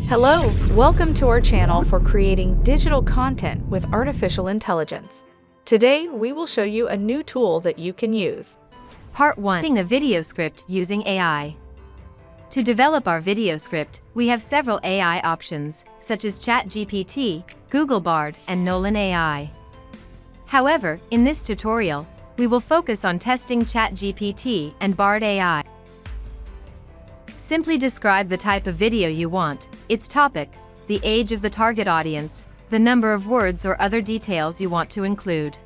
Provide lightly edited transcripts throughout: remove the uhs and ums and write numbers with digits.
Hello, welcome to our channel for creating digital content with artificial intelligence. Today, we will show you a new tool that you can use. Part 1. Creating a video script using AI. To develop our video script, we have several AI options, such as ChatGPT, Google Bard, and Nolan AI. However, in this tutorial, we will focus on testing ChatGPT and Bard AI. Simply describe the type of video you want, its topic, the age of the target audience, the number of words or other details you want to include.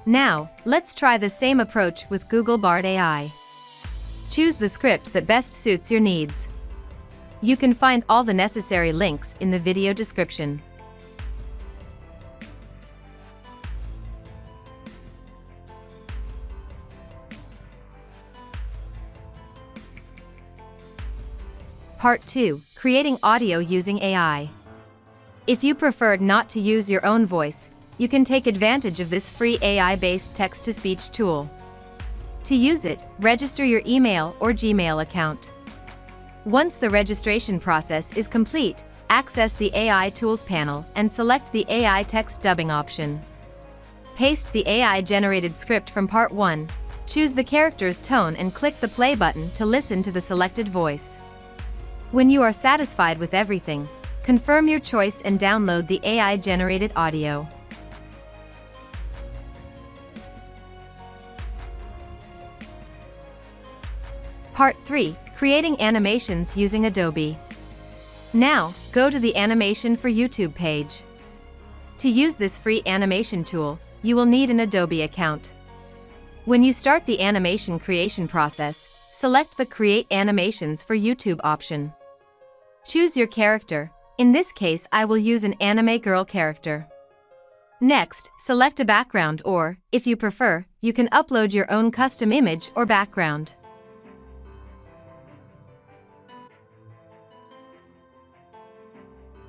Now, let's try the same approach with Google Bard AI. Choose the script that best suits your needs. You can find all the necessary links in the video description. Part 2. Creating audio using AI. If you prefer not to use your own voice, you can take advantage of this free AI-based text-to-speech tool. To use it, register your email or Gmail account. Once the registration process is complete, access the AI Tools panel and select the AI Text Dubbing option. Paste the AI-generated script from Part 1, choose the character's tone and click the play button to listen to the selected voice. When you are satisfied with everything, confirm your choice and download the AI-generated audio. Part 3. Creating animations using Adobe. Now, go to the Animation for YouTube page. To use this free animation tool, you will need an Adobe account. When you start the animation creation process, select the Create Animations for YouTube option. Choose your character. In this case, I will use an anime girl character. Next, select a background or, if you prefer, you can upload your own custom image or background.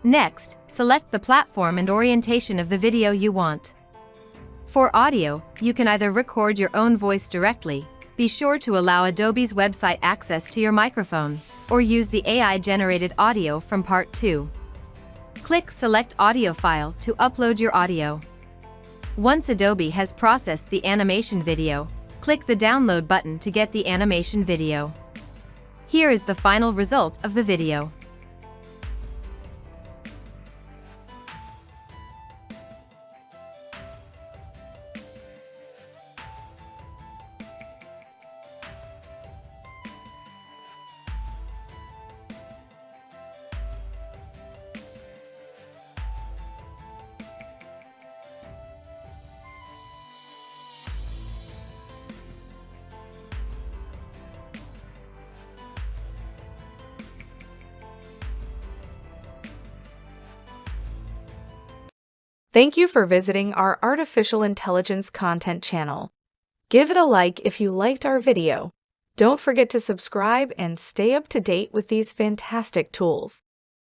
Next, select the platform and orientation of the video you want. For audio, you can either record your own voice directly, be sure to allow Adobe's website access to your microphone, or use the AI-generated audio from Part 2. Click Select Audio File to upload your audio. Once Adobe has processed the animation video, click the Download button to get the animation video. Here is the final result of the video. Thank you for visiting our artificial intelligence content channel. Give it a like if you liked our video. Don't forget to subscribe and stay up to date with these fantastic tools.